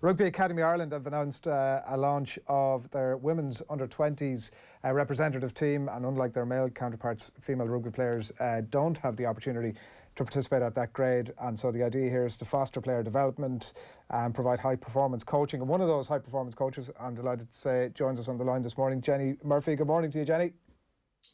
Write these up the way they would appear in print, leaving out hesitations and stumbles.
Rugby Academy Ireland have announced a launch of their women's under-20s representative team, and unlike their male counterparts, female rugby players don't have the opportunity to participate at that grade. And so the idea here is to foster player development and provide high-performance coaching. And one of those high-performance coaches, I'm delighted to say, joins us on the line this morning, Jenny Murphy. Good morning to you, Jenny.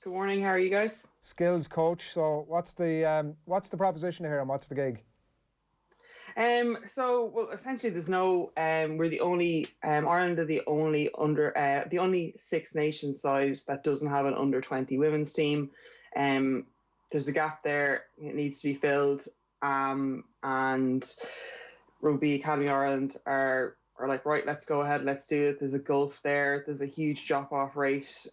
Good morning. How are you guys? Skills coach. So what's the proposition here, and what's the gig? Well, essentially, there's no. We're the only. Ireland are the only Six Nations side that doesn't have an under-20 women's team. There's a gap there. It needs to be filled. And Rugby Academy Ireland are like, right, let's go ahead, let's do it. There's a gulf there. There's a huge drop-off rate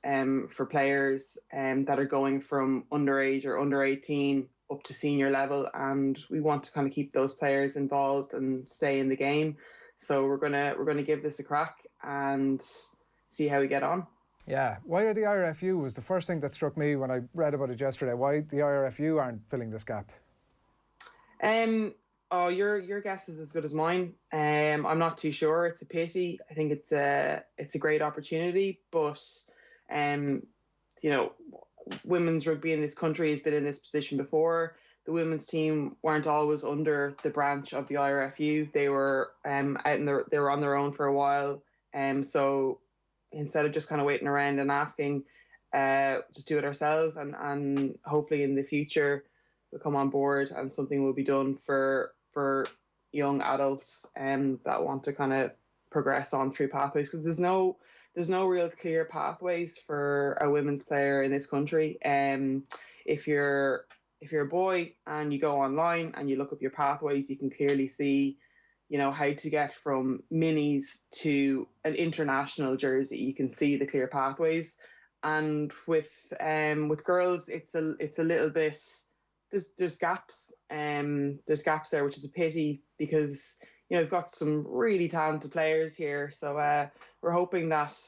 for players that are going from underage or under 18 up to senior level, and we want to kind of keep those players involved and stay in the game. So we're gonna give this a crack and see how we get on. Yeah, why are the IRFU was the first thing that struck me when I read about it yesterday. Why the IRFU aren't filling this gap? Oh, your guess is as good as mine. I'm not too sure. It's a pity. I think it's a great opportunity, but women's rugby in this country has been in this position before. The women's team weren't always under the branch of the IRFU. They were they were on their own for a while. So instead of just kind of waiting around and asking, just do it ourselves, and hopefully in the future we'll come on board and something will be done for young adults that want to kind of progress on through pathways, because there's no real clear pathways for a women's player in this country. If you're a boy and you go online and you look up your pathways, you can clearly see, how to get from minis to an international jersey. You can see the clear pathways. And with girls, it's a little bit, there's gaps. There's gaps there, which is a pity, because we've got some really talented players here. So we're hoping that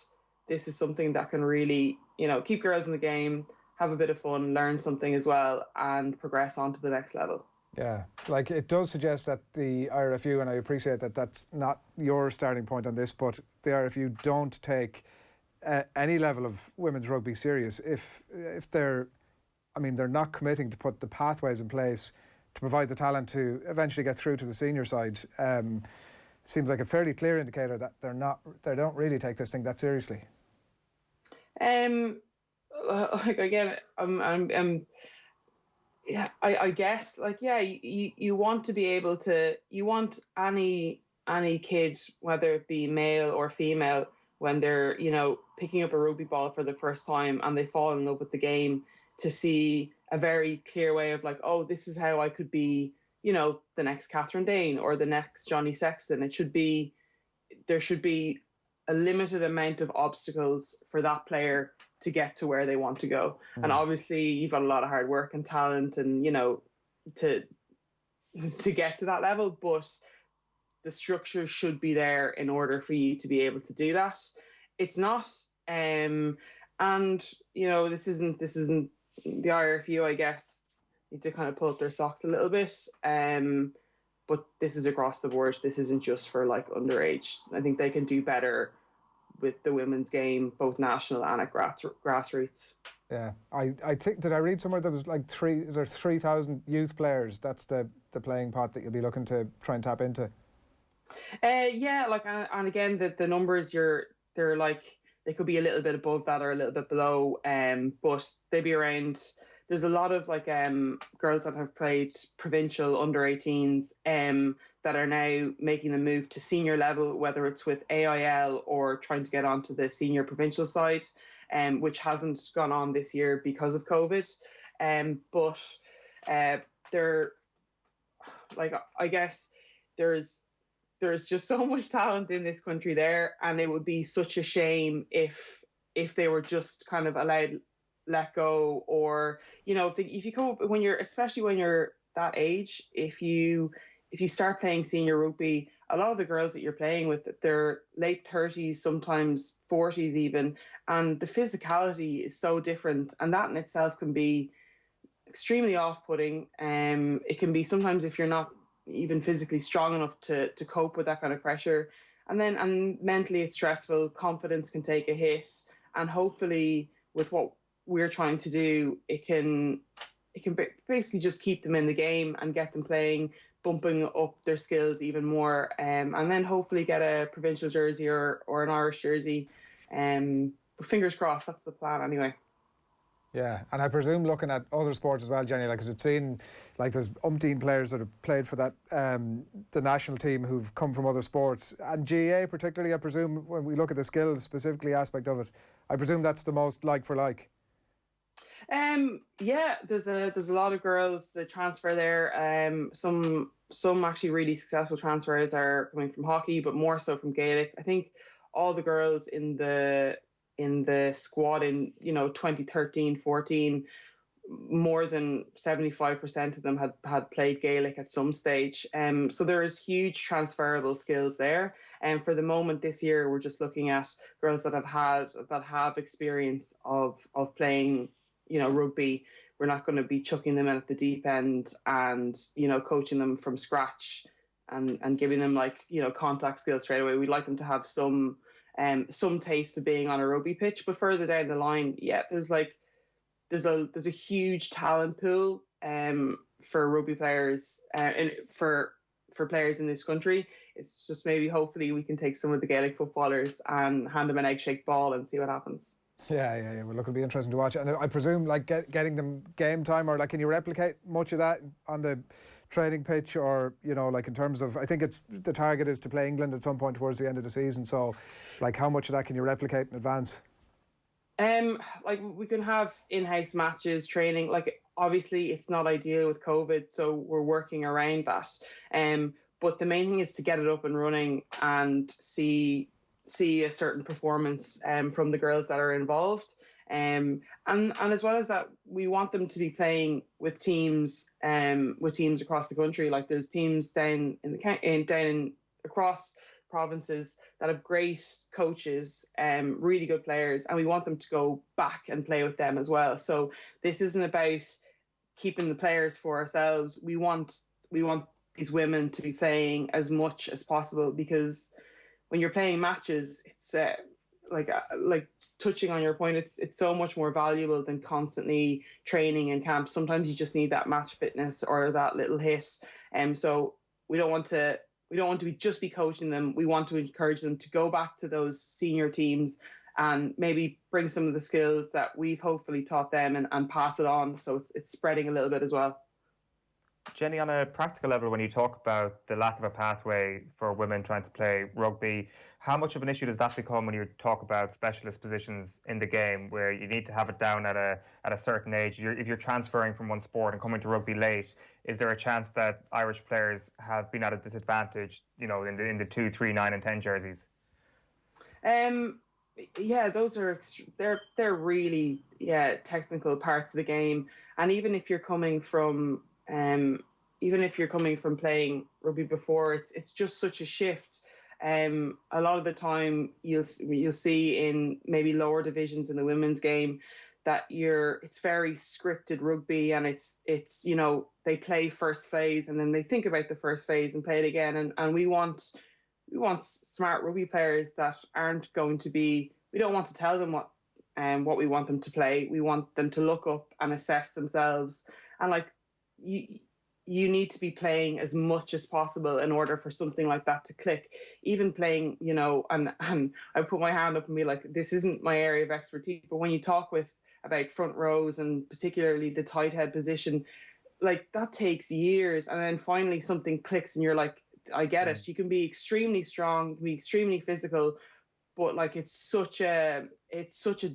this is something that can really, keep girls in the game, have a bit of fun, learn something as well, and progress on to the next level. Yeah, like it does suggest that the IRFU, and I appreciate that that's not your starting point on this, but the IRFU don't take any level of women's rugby serious if they're not committing to put the pathways in place to provide the talent to eventually get through to the senior side. Seems like a fairly clear indicator that they don't really take this thing that seriously. I guess, you want to be able to, you want any kid, whether it be male or female, when they're, picking up a rugby ball for the first time and they fall in love with the game, to see a very clear way of like, oh, this is how I could be, the next Catherine Dane or the next Johnny Sexton. There should be a limited amount of obstacles for that player to get to where they want to go. And obviously you've got a lot of hard work and talent and, to get to that level, but the structure should be there in order for you to be able to do that. It's not, and this isn't the IRFU, I guess, need to kind of pull up their socks a little bit. But this is across the board. This isn't just for like underage. I think they can do better with the women's game, both national and at grassroots. Yeah, I think, did I read somewhere there was like 3,000 youth players? That's the playing pot that you'll be looking to try and tap into. Yeah, and again, the numbers they're like, they could be a little bit above that or a little bit below, but they'd be around. There's a lot of girls that have played provincial under 18s that are now making the move to senior level, whether it's with AIL or trying to get onto the senior provincial side, which hasn't gone on this year because of COVID. But they're like, I guess there's just so much talent in this country there, and it would be such a shame if they were just kind of let go, or if you come up especially when you're that age, if you start playing senior rugby, a lot of the girls that you're playing with, they're late 30s, sometimes 40s even, and the physicality is so different, and that in itself can be extremely off-putting. It can be sometimes if you're not even physically strong enough to cope with that kind of pressure. and mentally it's stressful. Confidence can take a hit, and hopefully with what we're trying to do, it can basically just keep them in the game and get them playing, bumping up their skills even more, and then hopefully get a provincial jersey or an Irish jersey. But fingers crossed, that's the plan anyway. Yeah, and I presume looking at other sports as well, Jenny, like, because it's seen, like, there's umpteen players that have played for that the national team who've come from other sports, and GAA particularly. I presume when we look at the skills specifically aspect of it, I presume that's the most like for like. Yeah, there's a lot of girls that transfer there. Some actually really successful transfers are coming from hockey, but more so from Gaelic. I think all the girls in the squad in 2013-14, more than 75% of them had played Gaelic at some stage. So there is huge transferable skills there. And for the moment this year, we're just looking at girls that have experience of playing rugby. We're not going to be chucking them in at the deep end and coaching them from scratch and giving them contact skills straight away. We'd like them to have some taste of being on a rugby pitch, but further down the line, yeah, there's a huge talent pool for rugby players and for players in this country. It's just maybe hopefully we can take some of the Gaelic footballers and hand them an egg shaped ball and see what happens. Yeah. Well, look, it'll be interesting to watch. And I presume, like, getting them game time, or, like, can you replicate much of that on the training pitch, or, like, in terms of, I think it's the target is to play England at some point towards the end of the season. So, like, how much of that can you replicate in advance? Like, we can have in-house matches, training. Like, obviously, it's not ideal with COVID, so we're working around that. But the main thing is to get it up and running and see a certain performance from the girls that are involved. And as well as that, we want them to be playing with teams across the country. Like, there's teams down across provinces that have great coaches, really good players, and we want them to go back and play with them as well. So this isn't about keeping the players for ourselves. We want these women to be playing as much as possible, because when you're playing matches, it's like touching on your point, it's so much more valuable than constantly training in camp. Sometimes you just need that match fitness or that little hit. So we don't want to just be coaching them. We want to encourage them to go back to those senior teams and maybe bring some of the skills that we've hopefully taught them and pass it on. So it's spreading a little bit as well. Jenny, on a practical level, when you talk about the lack of a pathway for women trying to play rugby, how much of an issue does that become when you talk about specialist positions in the game, where you need to have it down at a certain age? If you're transferring from one sport and coming to rugby late, is there a chance that Irish players have been at a disadvantage, in the 2, 3, 9 and 10 jerseys? Yeah, those are they're really technical parts of the game. And even if you're coming from playing rugby before, it's just such a shift. A lot of the time you'll see in maybe lower divisions in the women's game that it's very scripted rugby, and it's they play first phase and then they think about the first phase and play it again. And we want smart rugby players that aren't going to be. We don't want to tell them what we want them to play. We want them to look up and assess themselves. And like you need to be playing as much as possible in order for something like that to click. Even playing, and I put my hand up and be like, this isn't my area of expertise. But when you talk about front rows and particularly the tight head position, like that takes years. And then finally something clicks and you're like, I get it. You can be extremely strong, you can be extremely physical, but like it's such a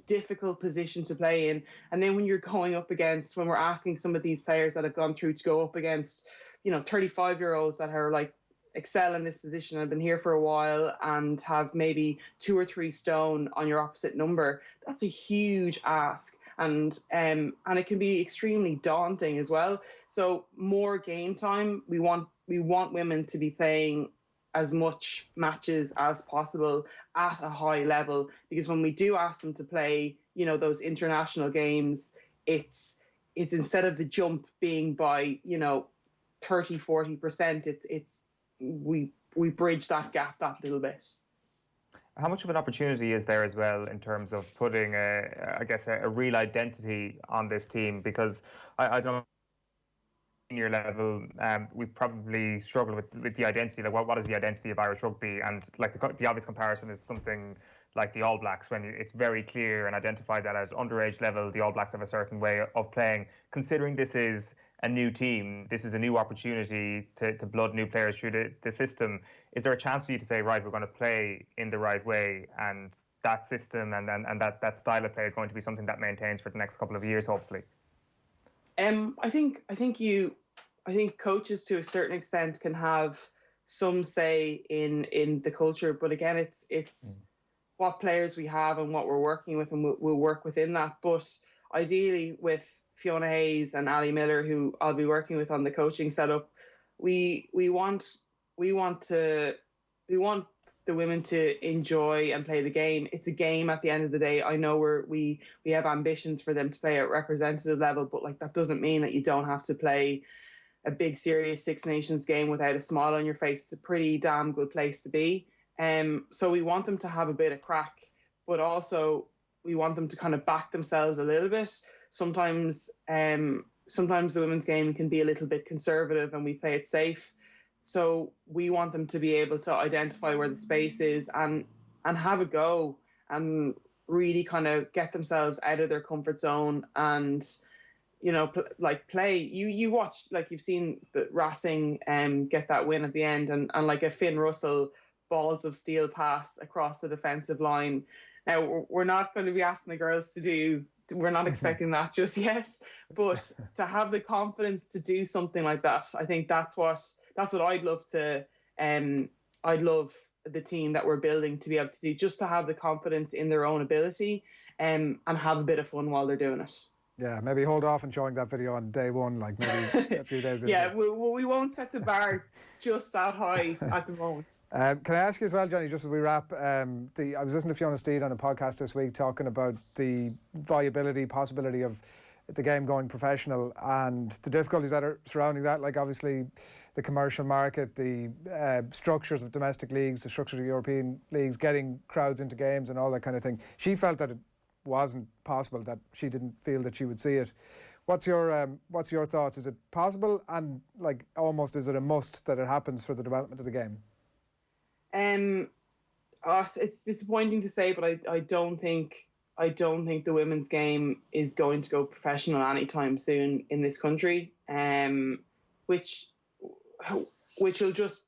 difficult position to play in. And then when we're asking some of these players that have gone through to go up against 35-year-olds that are like excel in this position and have been here for a while and have maybe 2 or 3 stone on your opposite number, that's a huge ask. And it can be extremely daunting as well. So more game time. We want women to be playing as much matches as possible at a high level, because when we do ask them to play, those international games, it's instead of the jump being by 30-40%, we bridge that gap that little bit. How much of an opportunity is there as well in terms of putting a real identity on this team? Because I don't know, senior level, we probably struggle with the identity. Like, what is the identity of Irish rugby? And like the obvious comparison is something like the All Blacks, when it's very clear and identified that at underage level, the All Blacks have a certain way of playing. Considering this is a new team, this is a new opportunity to blood new players through the system. Is there a chance for you to say, right, we're going to play in the right way, and that system and that style of play is going to be something that maintains for the next couple of years, hopefully? I think coaches to a certain extent can have some say in the culture, but again, it's what players we have and what we're working with, and we'll work within that. But ideally, with Fiona Hayes and Ali Miller, who I'll be working with on the coaching setup, we want the women to enjoy and play the game. It's a game at the end of the day. I know we have ambitions for them to play at representative level, but like that doesn't mean that you don't have to play a big serious Six Nations game without a smile on your face. It's a pretty damn good place to be. So we want them to have a bit of crack, but also we want them to kind of back themselves a little bit. Sometimes the women's game can be a little bit conservative and we play it safe. So we want them to be able to identify where the space is and have a go and really kind of get themselves out of their comfort zone and, you know, play. You watch, like you've seen the Racing get that win at the end and like a Finn Russell balls of steel pass across the defensive line. Now, we're not going to be asking the girls to do, we're not expecting that just yet, but to have the confidence to do something like that, I think that's what I'd love to, I'd love the team that we're building to be able to do, just to have the confidence in their own ability and have a bit of fun while they're doing it. Yeah, maybe hold off on showing that video on day one, like maybe a few days into Yeah, we won't set the bar just that high at the moment. Can I ask you as well, Johnny, just as we wrap, I was listening to Fiona Steed on a podcast this week talking about the possibility of the game going professional and the difficulties that are surrounding that, like obviously the commercial market, the structures of domestic leagues, the structures of European leagues, getting crowds into games and all that kind of thing. She felt that it wasn't possible, that she didn't feel that she would see it. What's your thoughts? Is it possible, and like almost is it a must that it happens for the development of the game? It's disappointing to say, but I don't think the women's game is going to go professional anytime soon in this country. Which will just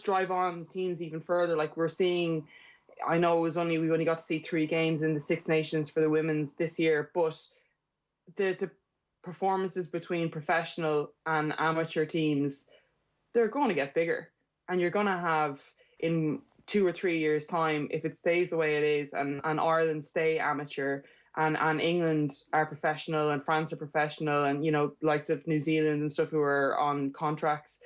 drive on teams even further. Like we're seeing, I know we only got to see 3 games in the Six Nations for the women's this year, but the performances between professional and amateur teams, they're going to get bigger, and you're going to have in 2 or 3 years' time, if it stays the way it is, and Ireland stay amateur, and England are professional, and France are professional, and you know, likes of New Zealand and stuff who are on contracts,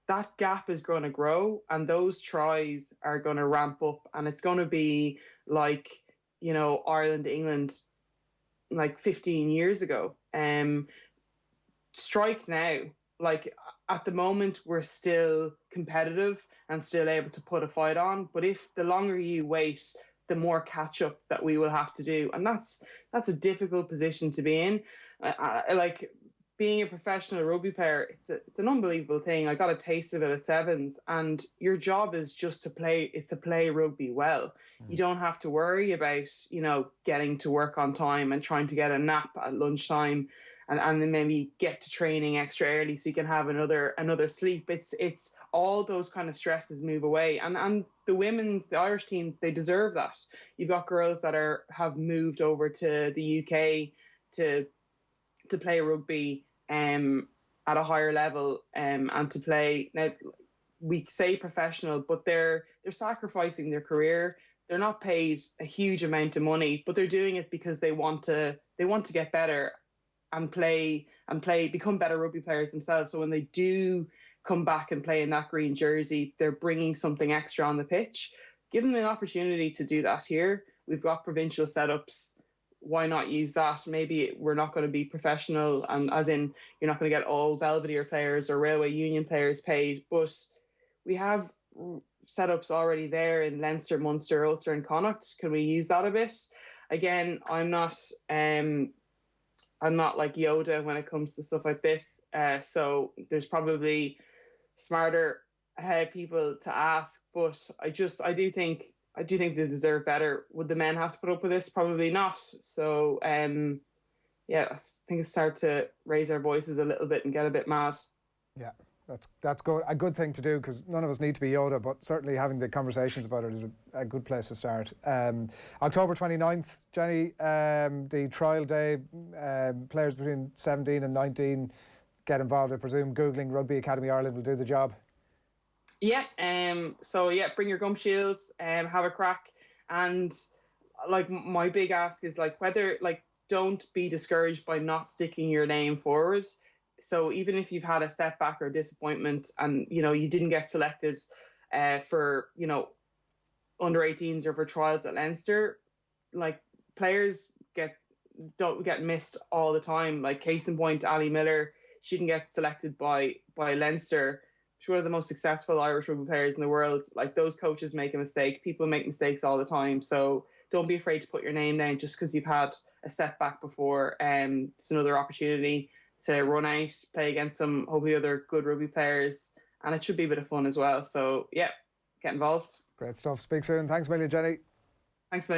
that gap is going to grow, and those tries are going to ramp up, and it's going to be like, you know, Ireland, England, like 15 years ago. Strike now. Like at the moment, we're still competitive and still able to put a fight on. But if the longer you wait, the more catch up that we will have to do, and that's a difficult position to be in. Like being a professional rugby player, it's an unbelievable thing. I got a taste of it at Sevens, and your job is just to play rugby well. You don't have to worry about, you know, getting to work on time and trying to get a nap at lunchtime, and then maybe get to training extra early so you can have another sleep. It's all those kind of stresses move away, and the Irish team, they deserve that. You've got girls that have moved over to the UK to play rugby at a higher level, and to play. Now, we say professional, but they're sacrificing their career. They're not paid a huge amount of money, but they're doing it because they want to get better and become better rugby players themselves. So when they do come back and play in that green jersey, they're bringing something extra on the pitch. Give them an opportunity to do that here. We've got provincial setups. Why not use that? Maybe we're not going to be professional, and as in you're not going to get all Belvedere players or Railway Union players paid, but we have setups already there in Leinster, Munster, Ulster, and Connacht. Can we use that a bit? Again, I'm not like Yoda when it comes to stuff like this. So there's probably smarter people to ask, but I do think they deserve better. Would the men have to put up with this? Probably not. So yeah, I think it's time to raise our voices a little bit and get a bit mad. Yeah, that's good. A good thing to do, because none of us need to be Yoda, but certainly having the conversations about it is a good place to start. October 29th, Jenny, the trial day, players between 17 and 19 get involved. I presume Googling Rugby Academy Ireland will do the job. Yeah, so yeah, bring your gum shields, have a crack, and like my big ask is like whether like don't be discouraged by not sticking your name forward. So even if you've had a setback or disappointment and you didn't get selected for under 18s or for trials at Leinster, like players don't get missed all the time. Like case in point, Ali Miller, she didn't get selected by Leinster. She's one of the most successful Irish rugby players in the world. Like those coaches make a mistake. People make mistakes all the time. So don't be afraid to put your name down just because you've had a setback before. It's another opportunity to run out, play against some hopefully other good rugby players, and it should be a bit of fun as well. So yeah, get involved. Great stuff. Speak soon. Thanks a million, Jenny. Thanks, mate.